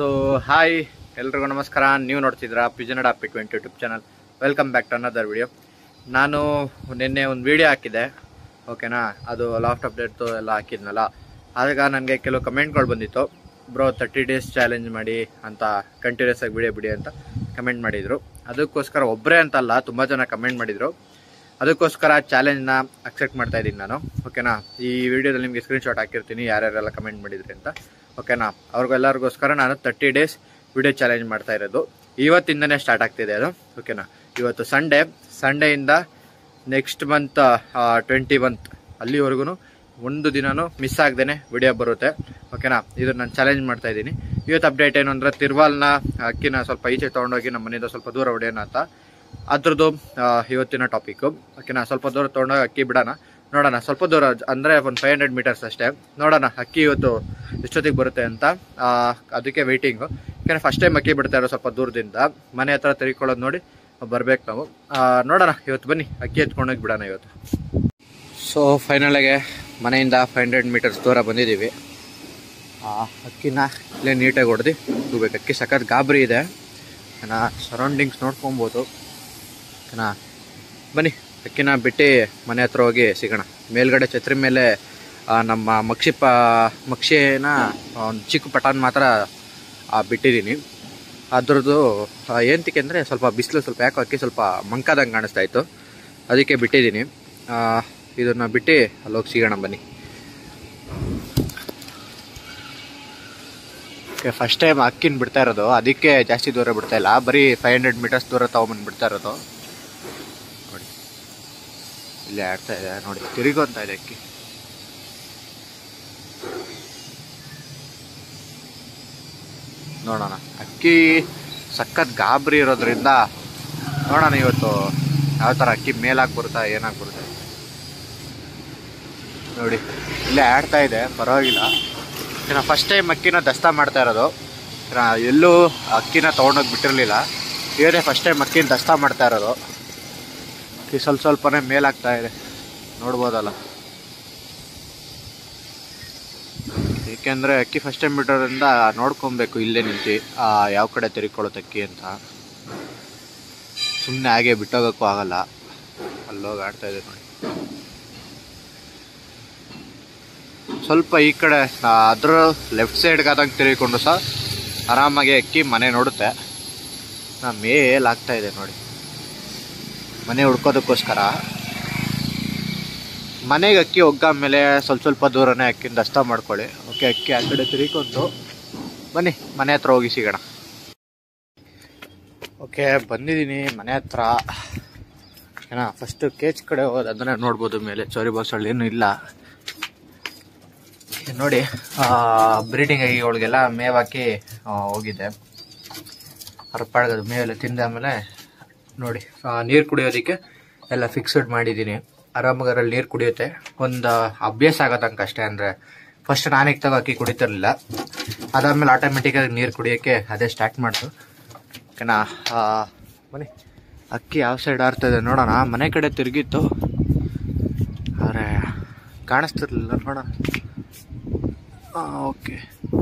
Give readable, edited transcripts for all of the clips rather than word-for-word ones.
So hi ಎಲ್ರಿಗೂ ನಮಸ್ಕಾರ. ನೀವು ನೋಡ್ತಿದ್ದೀರಾ pigeon adapt 20 YouTube channel. Welcome back to another video. ನಾನು ನಿನ್ನೆ ಒಂದು ವಿಡಿಯೋ ಹಾಕಿದ್ದೆ, ಓಕೆನಾ. ಅದು ಲಾಸ್ಟ್ ಅಪ್ಡೇಟ್ದು ಎಲ್ಲ ಹಾಕಿದ್ನಲ್ಲ, ಆಗ ನನಗೆ ಕೆಲವು ಕಮೆಂಟ್ಗಳು ಬಂದಿತ್ತು. ಬ್ರೋ 30 ಡೇಸ್ ಚಾಲೆಂಜ್ ಮಾಡಿ ಅಂತ, ಕಂಟಿನ್ಯೂಸ್ ಆಗಿ ವಿಡಿಯೋ ಬಿಡಿ ಅಂತ ಕಮೆಂಟ್ ಮಾಡಿದರು. ಅದಕ್ಕೋಸ್ಕರ ಒಬ್ಬರೇ ಅಂತಲ್ಲ, ತುಂಬ ಜನ ಕಮೆಂಟ್ ಮಾಡಿದರು. ಅದಕ್ಕೋಸ್ಕರ ಚಾಲೆಂಜ್ನ ಅಕ್ಸೆಪ್ಟ್ ಮಾಡ್ತಾ ಇದ್ದೀನಿ ನಾನು, ಓಕೆನಾ. ಈ ವಿಡಿಯೋದಲ್ಲಿ ನಿಮಗೆ ಸ್ಕ್ರೀನ್ಶಾಟ್ ಹಾಕಿರ್ತೀನಿ ಯಾರ್ಯಾರೆಲ್ಲ ಕಮೆಂಟ್ ಮಾಡಿದ್ರಿ ಅಂತ, ಓಕೆನಾ. ಅವ್ರಿಗೆಲ್ಲರಿಗೋಸ್ಕರ ನಾನು 30 ಡೇಸ್ ವಿಡಿಯೋ ಚಾಲೆಂಜ್ ಮಾಡ್ತಾ ಇರೋದು. ಇವತ್ತಿಂದನೇ ಸ್ಟಾರ್ಟ್ ಆಗ್ತಿದೆ ಅದು, ಓಕೆನಾ. ಇವತ್ತು ಸಂಡೇಯಿಂದ ನೆಕ್ಸ್ಟ್ ಮಂತ್ 21 ಅಲ್ಲಿವರೆಗೂ ಒಂದು ದಿನನೂ ಮಿಸ್ ಆಗ್ದೇನೆ ವಿಡಿಯೋ ಬರುತ್ತೆ, ಓಕೆನಾ. ಇದು ನಾನು ಚಾಲೆಂಜ್ ಮಾಡ್ತಾ ಇದ್ದೀನಿ. ಇವತ್ತು ಅಪ್ಡೇಟ್ ಏನು ಅಂದರೆ, ತಿರ್ವಾಲ್ನ ಅಕ್ಕಿನ ಸ್ವಲ್ಪ ಈಚೆ ತೊಗೊಂಡೋಗಿ ನಮ್ಮ ಮನೆಯಿಂದ ಸ್ವಲ್ಪ ದೂರ ಹೊಡೆಯೋಣ ಅಂತ, ಅದ್ರದ್ದು ಇವತ್ತಿನ ಟಾಪಿಕ್ಕು, ಓಕೆನಾ. ಸ್ವಲ್ಪ ದೂರ ತೊಗೊಂಡೋಗಿ ಅಕ್ಕಿ ಬಿಡೋಣ, ನೋಡೋಣ. ಸ್ವಲ್ಪ ದೂರ ಅಂದರೆ ಒಂದು 500 ಮೀಟರ್ಸ್ ಅಷ್ಟೇ, ನೋಡೋಣ ಅಕ್ಕಿ ಇವತ್ತು ಎಷ್ಟೊತ್ತಿಗೆ ಬರುತ್ತೆ ಅಂತ. ಅದಕ್ಕೆ ವೆಯ್ಟಿಂಗು, ಯಾಕಂದರೆ ಫಸ್ಟ್ ಟೈಮ್ ಅಕ್ಕಿ ಬಿಡ್ತಾ ಇರೋ ಸ್ವಲ್ಪ ದೂರದಿಂದ. ಮನೆ ಹತ್ರ ತಿರ್ಕೊಳ್ಳೋದು ನೋಡಿ ಬರ್ಬೇಕು ನಾವು. ನೋಡೋಣ, ಇವತ್ತು ಬನ್ನಿ ಅಕ್ಕಿ ಎತ್ಕೊಂಡೋಗಿ ಬಿಡೋಣ ಇವತ್ತು. ಸೊ ಫೈನಲಾಗೆ ಮನೆಯಿಂದ 500 ಮೀಟರ್ಸ್ ದೂರ ಬಂದಿದ್ದೀವಿ. ಅಕ್ಕಿನ ಇಲ್ಲೇ ನೀಟಾಗಿ ಹೊಡೆದು ಹೋಗ್ಬೇಕು. ಅಕ್ಕಿ ಸಖತ್ ಗಾಬರಿ ಇದೆ, ಓಕೆನಾ. ಸರೌಂಡಿಂಗ್ಸ್ ನೋಡ್ಕೊಬೋದು, ಓಕೆನಾ. ಬನ್ನಿ ಅಕ್ಕಿನ ಬಿಟ್ಟು ಮನೆ ಹತ್ರ ಹೋಗಿ ಸಿಗೋಣ. ಮೇಲ್ಗಡೆ ಛತ್ರಿ ಮೇಲೆ ನಮ್ಮ ಮಕ್ಷಿನ ಒಂದು ಚಿಕ್ಕ ಪಟಾನ್ ಮಾತ್ರ ಬಿಟ್ಟಿದ್ದೀನಿ. ಅದ್ರದ್ದು ಏನಕ್ಕೆ ಅಂದರೆ, ಸ್ವಲ್ಪ ಬಿಸಿಲು ಸ್ವಲ್ಪ ಯಾಕೋ ಅಕ್ಕಿ ಸ್ವಲ್ಪ ಮಂಕಾದಂಗೆ ಕಾಣಿಸ್ತಾ ಇತ್ತು, ಅದಕ್ಕೆ ಬಿಟ್ಟಿದ್ದೀನಿ. ಇದನ್ನು ಬಿಟ್ಟು ಅಲ್ಲೋಗಿ ಸಿಗೋಣ ಬನ್ನಿ. ಓಕೆ, ಫಸ್ಟ್ ಟೈಮ್ ಅಕ್ಕಿನ ಬಿಡ್ತಾ ಇರೋದು, ಅದಕ್ಕೆ ಜಾಸ್ತಿ ದೂರ ಬಿಡ್ತಾ ಇಲ್ಲ. ಬರೀ 500 ಮೀಟರ್ಸ್ ದೂರ ತೊಗೊಂಬಂದು ಬಿಡ್ತಾ ಇರೋದು. ನೋಡಿ ಇಲ್ಲೇ ಆಡ್ತಾ ಇದೆ, ನೋಡಿ ತಿರುಗೊಂತ ಇದೆ ಅಕ್ಕಿ. ನೋಡೋಣ, ಅಕ್ಕಿ ಸಖತ್ ಗಾಬರಿ ಇರೋದ್ರಿಂದ ನೋಡೋಣ ಇವತ್ತು ಯಾವ ಥರ ಅಕ್ಕಿ ಮೇಲಾಗಿ ಬರುತ್ತಾ ಏನಾಗಿ ಬರುತ್ತೆ. ನೋಡಿ ಇಲ್ಲೇ ಆಡ್ತಾ ಇದೆ, ಪರವಾಗಿಲ್ಲ. ನಾನು ಫಸ್ಟ್ ಟೈಮ್ ಅಕ್ಕಿನ ದಸ್ತಾ ಮಾಡ್ತಾ ಇರೋದು, ಎಲ್ಲೂ ಅಕ್ಕಿನ ತೊಗೊಂಡೋಗಿ ಬಿಟ್ಟಿರಲಿಲ್ಲ. ಇವರೇ ಫಸ್ಟ್ ಟೈಮ್ ಅಕ್ಕಿನ ದಸ್ತಾ ಮಾಡ್ತಾ ಇರೋದು. ಅಕ್ಕಿ ಸ್ವಲ್ಪನೇ ಮೇಲಾಗ್ತಾ ಇದೆ, ನೋಡ್ಬೋದಲ್ಲ. ಏಕೆಂದರೆ ಅಕ್ಕಿ ಫಸ್ಟ್ ಟೈಮ್ ಬಿಟ್ಟೋದ್ರಿಂದ ನೋಡ್ಕೊಬೇಕು ಇಲ್ಲೇ ನಿಂತು ಯಾವ ಕಡೆ ತಿರ್ಕೊಳ್ಳುತ್ತೆ ಅಕ್ಕಿ ಅಂತ. ಸುಮ್ಮನೆ ಹಾಗೆ ಬಿಟ್ಟೋಗೋಕ್ಕೂ ಆಗಲ್ಲ. ಅಲ್ಲೋಗಿ ಆಡ್ತಾ ಇದೆ ನೋಡಿ. ಸ್ವಲ್ಪ ಈ ಕಡೆ ಅದ್ರ ಲೆಫ್ಟ್ ಸೈಡ್ಗೆ ಆದಂಗೆ ತಿರುಗಿಕೊಂಡು ಸಹ ಆರಾಮಾಗಿ ಅಕ್ಕಿ ಮನೆ ನೋಡುತ್ತೆ. ಮೇಲಾಗ್ತಾ ಇದೆ ನೋಡಿ, ಮನೆ ಹುಡ್ಕೋದಕ್ಕೋಸ್ಕರ. ಮನೆಗೆ ಅಕ್ಕಿ ಒಗ್ಗಾದ್ಮೇಲೆ ಸ್ವಲ್ಪ ದೂರನೇ ಅಕ್ಕಿನ ದಸ್ತಾ ಮಾಡ್ಕೊಳ್ಳಿ, ಓಕೆ. ಅಕ್ಕಿ ಆ ಕಡೆ ತಿರುಗಿಕೊಂಡು ಬನ್ನಿ ಮನೆ ಹತ್ರ ಹೋಗಿ ಸಿಗೋಣ. ಓಕೆ, ಬಂದಿದ್ದೀನಿ ಮನೆ ಹತ್ರ, ಏನಾ. ಫಸ್ಟು ಕೇಚ್ ಕಡೆ ಹೋಗೋದು, ಅದನ್ನೇ ನೋಡ್ಬೋದು. ಮೇಲೆ ಚೋರಿ ಬಾಕ್ಸಲ್ಲಿ ಏನೂ ಇಲ್ಲ ನೋಡಿ. ಬ್ರೀಡಿಂಗ್ ಆಗಿ ಅವಳಿಗೆಲ್ಲ ಮೇವು ಹಾಕಿ ಹೋಗಿದ್ದೆ. ಅರ್ಪಾಡ್ಗದು ಮೇವೆಲ್ಲ ತಿಂದಾದ್ಮೇಲೆ ನೋಡಿ ನೀರು ಕುಡಿಯೋದಕ್ಕೆ ಎಲ್ಲ ಫಿಕ್ಸ್ಡ್ ಮಾಡಿದ್ದೀನಿ. ಆರಾಮಾಗಿ ಅದ್ರಲ್ಲಿ ನೀರು ಕುಡಿಯುತ್ತೆ. ಒಂದು ಅಭ್ಯಾಸ ಆಗೋದಂಗೆ ಅಷ್ಟೇ. ಅಂದರೆ ಫಸ್ಟ್ ನಾನೇ ತಗೋ ಅಕ್ಕಿ ಕುಡಿತಿರ್ಲಿಲ್ಲ, ಅದಾದಮೇಲೆ ಆಟೋಮೆಟಿಕ್ಕಾಗಿ ನೀರು ಕುಡಿಯೋಕ್ಕೆ ಅದೇ ಸ್ಟಾರ್ಟ್ ಮಾಡ್ತು, ಓಕೆನಾ. ಬನ್ನಿ ಅಕ್ಕಿ ಯಾವ ಸೈಡ್ ಆಡ್ತಾಯಿದೆ ನೋಡೋಣ. ಮನೆ ಕಡೆ ತಿರುಗಿತ್ತು, ಆದರೆ ಕಾಣಿಸ್ತಿರ್ಲಿಲ್ಲ, ನೋಡೋಣ. ಓಕೆ,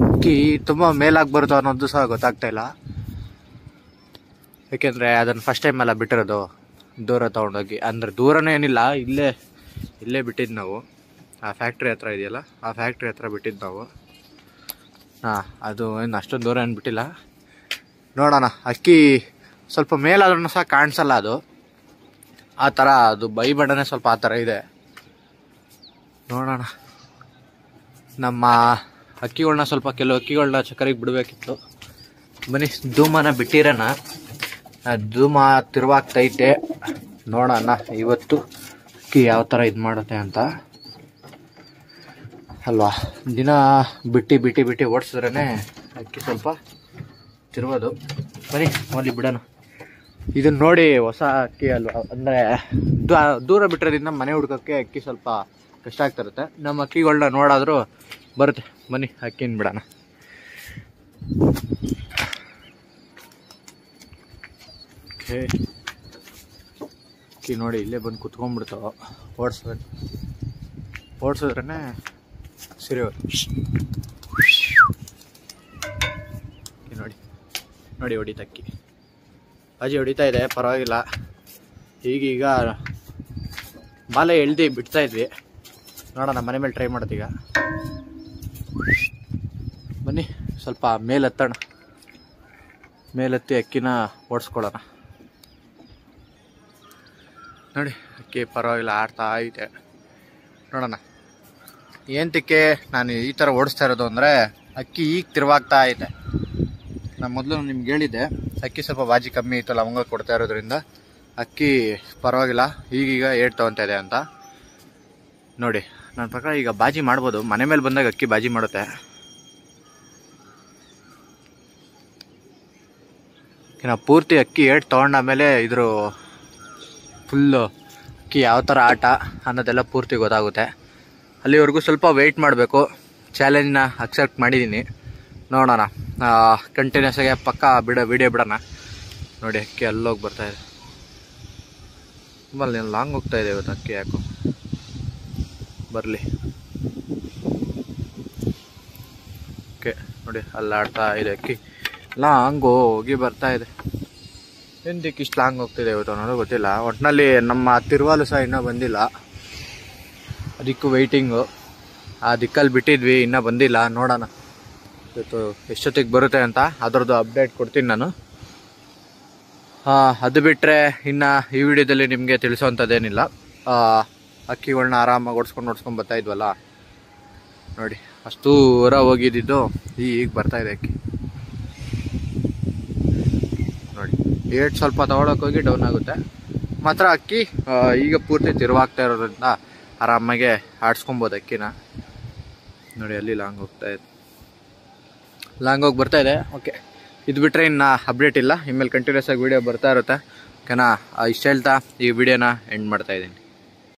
ಅಕ್ಕಿ ತುಂಬ ಮೇಲಾಗಿ ಬರುತ್ತೋ ಅನ್ನೋದು ಸಹ ಗೊತ್ತಾಗ್ತಾಯಿಲ್ಲ, ಏಕೆಂದರೆ ಅದನ್ನು ಫಸ್ಟ್ ಟೈಮ್ ಎಲ್ಲ ಬಿಟ್ಟಿರೋದು ದೂರ ತೊಗೊಂಡೋಗಿ. ಅಂದರೆ ದೂರನೇ ಏನಿಲ್ಲ, ಇಲ್ಲೇ ಬಿಟ್ಟಿದ್ದು ನಾವು. ಆ ಫ್ಯಾಕ್ಟ್ರಿ ಹತ್ರ ಇದೆಯಲ್ಲ, ಆ ಫ್ಯಾಕ್ಟ್ರಿ ಹತ್ರ ಬಿಟ್ಟಿದ್ದು ನಾವು. ಅದು ಏನು ಅಷ್ಟೊಂದು ದೂರ ಏನು ಬಿಟ್ಟಿಲ್ಲ. ನೋಡೋಣ, ಅಕ್ಕಿ ಸ್ವಲ್ಪ ಮೇಲಾದ್ರೂ ಸಹ ಕಾಣಿಸಲ್ಲ ಅದು, ಆ ಥರ. ಅದು ಬೈ ಬಣ್ಣನೇ ಸ್ವಲ್ಪ ಆ ಥರ ಇದೆ. ನೋಡೋಣ, ನಮ್ಮ ಅಕ್ಕಿಗಳನ್ನ ಸ್ವಲ್ಪ ಕೆಲವು ಅಕ್ಕಿಗಳನ್ನ ಚಕ್ಕರಿಗೆ ಬಿಡಬೇಕಿತ್ತು. ಬನ್ನಿ ಧೂಮನ ಬಿಟ್ಟಿರೋಣ. ಧೂಮ ತಿರುವಾಗ್ತೈತೆ, ನೋಡೋಣ ಇವತ್ತು ಅಕ್ಕಿ ಯಾವ ಥರ ಇದು ಮಾಡುತ್ತೆ ಅಂತ ಅಲ್ವಾ. ದಿನ ಬಿಟ್ಟು ಓಡಿಸಿದ್ರೇ ಅಕ್ಕಿ ಸ್ವಲ್ಪ ತಿರುವುದು. ಬನ್ನಿ ಅಲ್ಲಿ ಬಿಡೋಣ. ಇದನ್ನು ನೋಡಿ ಹೊಸ ಅಕ್ಕಿ ಅಲ್ವಾ, ಅಂದರೆ ದೂರ ಬಿಟ್ಟಿರೋದ್ರಿಂದ ಮನೆ ಹುಡ್ಕೋಕ್ಕೆ ಅಕ್ಕಿ ಸ್ವಲ್ಪ ಕಷ್ಟ ಆಗ್ತಿರುತ್ತೆ. ನಮ್ಮ ಅಕ್ಕಿಗಳನ್ನ ನೋಡಾದರೂ ಬರುತ್ತೆ. ಬನ್ನಿ ಅಕ್ಕಿನ ಬಿಡೋಣ. ಓಕೆ, ಅಕ್ಕಿ ನೋಡಿ ಇಲ್ಲೇ ಬಂದು ಕುತ್ಕೊಂಡ್ಬಿಡ್ತಾವೆ. ಓಡಿಸಿದ್ರೇ ಸರಿ. ನೋಡಿ ಹೊಡಿತಕ್ಕಿ ಬಾಜಿ ಹೊಡಿತಾ ಇದೆ, ಪರವಾಗಿಲ್ಲ. ಈಗೀಗ ಬಾಲೆ ಎಳ್ದು ಬಿಡ್ತಾ ಇದ್ವಿ, ನೋಡೋಣ ಮನೆ ಮೇಲೆ ಟ್ರೈ ಮಾಡ್ತೀಗ. ಬನ್ನಿ ಸ್ವಲ್ಪ ಮೇಲೆತ್ತೋಣ, ಮೇಲೆತ್ತಿ ಅಕ್ಕಿನ ಓಡಿಸ್ಕೊಳ್ಳೋಣ. ನೋಡಿ ಅಕ್ಕಿ ಪರವಾಗಿಲ್ಲ ಆಡ್ತಾ ಐತೆ. ನೋಡೋಣ ಏನಕ್ಕೆ ನಾನು ಈ ಥರ ಓಡಿಸ್ತಾ ಇರೋದು ಅಂದರೆ, ಅಕ್ಕಿ ಈಗ ತಿರುವಾಗ್ತಾ ಐತೆ. ನಾನು ಮೊದಲು ನಿಮ್ಗೆ ಹೇಳಿದ್ದೆ ಅಕ್ಕಿ ಸ್ವಲ್ಪ ಬಾಜಿ ಕಮ್ಮಿ ಇತ್ತು, ಲವಂಗ ಕೊಡ್ತಾ ಇರೋದ್ರಿಂದ ಅಕ್ಕಿ ಪರವಾಗಿಲ್ಲ ಈಗೀಗ ಏಟ್ ತೊಗೊತಾ ಇದೆ ಅಂತ. ನೋಡಿ ನನ್ನ ಪ್ರಕಾರ ಈಗ ಬಾಜಿ ಮಾಡ್ಬೋದು, ಮನೆ ಮೇಲೆ ಬಂದಾಗ ಅಕ್ಕಿ ಬಾಜಿ ಮಾಡುತ್ತೆ. ನಾವು ಪೂರ್ತಿ ಅಕ್ಕಿ ಏಟ್ ತೊಗೊಂಡಾದ್ಮೇಲೆ ಇದ್ರ ಫುಲ್ಲು ಅಕ್ಕಿ ಯಾವ ಥರ ಆಟ ಅನ್ನೋದೆಲ್ಲ ಪೂರ್ತಿ ಗೊತ್ತಾಗುತ್ತೆ. ಅಲ್ಲಿವರೆಗೂ ಸ್ವಲ್ಪ ವೆಯ್ಟ್ ಮಾಡಬೇಕು. ಚಾಲೆಂಜ್ನ ಅಕ್ಸೆಪ್ಟ್ ಮಾಡಿದ್ದೀನಿ, ನೋಡೋಣ. ಕಂಟಿನ್ಯೂಸ್ ಆಗಿ ಪಕ್ಕ ವಿಡಿಯೋ ಬಿಡೋಣ. ನೋಡಿ ಅಕ್ಕಿ ಅಲ್ಲೋಗಿ ಬರ್ತಾಯಿದೆ, ತುಂಬ ಲಾಂಗ್ ಹೋಗ್ತಾ ಇದೆ ಇವತ್ತು ಅಕ್ಕಿ, ಯಾಕೋ ಬರಲಿ. ಓಕೆ ನೋಡಿ ಅಲ್ಲಿ ಆಡ್ತಾ ಇದೆ ಅಕ್ಕಿ, ಲಾಂಗ್ ಹೋಗಿ ಬರ್ತಾ ಇದೆ. ಎಂದಕ್ಕೆ ಇಷ್ಟು ಲಾಂಗ್ ಹೋಗ್ತಿದೆ ಇವತ್ತು ಅನ್ನೋದು ಗೊತ್ತಿಲ್ಲ. ಒಟ್ಟಿನಲ್ಲಿ ನಮ್ಮ ತಿರುವಾಲು ಸಹ ಇನ್ನೂ ಬಂದಿಲ್ಲ, ಅದಕ್ಕೂ ವೆಯ್ಟಿಂಗು. ಆ ದಿಕ್ಕಲ್ಲಿ ಬಿಟ್ಟಿದ್ವಿ, ಇನ್ನೂ ಬಂದಿಲ್ಲ. ನೋಡೋಣ ಇವತ್ತು ಎಷ್ಟೊತ್ತಿಗೆ ಬರುತ್ತೆ ಅಂತ, ಅದರದ್ದು ಅಪ್ಡೇಟ್ ಕೊಡ್ತೀನಿ ನಾನು. ಅದು ಬಿಟ್ಟರೆ ಇನ್ನು ಈ ವಿಡಿಯೋದಲ್ಲಿ ನಿಮಗೆ ತಿಳಿಸೋವಂಥದ್ದೇನಿಲ್ಲ. ಅಕ್ಕಿಗಳನ್ನ ಆರಾಮಾಗಿ ಓಡಿಸ್ಕೊಂಡು ಬರ್ತಾ ಇದ್ವಲ್ಲ, ನೋಡಿ ಅಷ್ಟು ದೂರ ಹೋಗಿದ್ದು ಈಗ ಬರ್ತಾಯಿದೆ ಅಕ್ಕಿ. ನೋಡಿ ಏಟ್ ಸ್ವಲ್ಪ ತಗೊಳಕ್ಕೆ ಹೋಗಿ ಡೌನ್ ಆಗುತ್ತೆ. ಮಾತ್ರ ಅಕ್ಕಿ ಈಗ ಪೂರ್ತಿ ತಿರುವಾಗ್ತಾ ಇರೋದ್ರಿಂದ ಆರಾಮಾಗೆ ಆಡಿಸ್ಕೊಬೋದು ಅಕ್ಕಿನ. ನೋಡಿ ಅಲ್ಲಿ ಲಾಂಗ್ ಹೋಗ್ತಾ ಇದೆ, ಲಾಂಗ್ ಹೋಗಿ ಬರ್ತಾ ಇದೆ. ಓಕೆ, ಇದು ಬಿಟ್ಟರೆ ಇನ್ನು ಅಪ್ಡೇಟ್ ಇಲ್ಲ. ಇನ್ಮೇಲೆ ಕಂಟಿನ್ಯೂಸ್ ಆಗಿ ವೀಡಿಯೋ ಬರ್ತಾ ಇರುತ್ತೆ. ಓಕೆನಾ? ಇಷ್ಟ ಹೇಳ್ತಾ ಈ ವಿಡಿಯೋನ ಎಂಡ್ ಮಾಡ್ತಾ ಇದ್ದೀನಿ.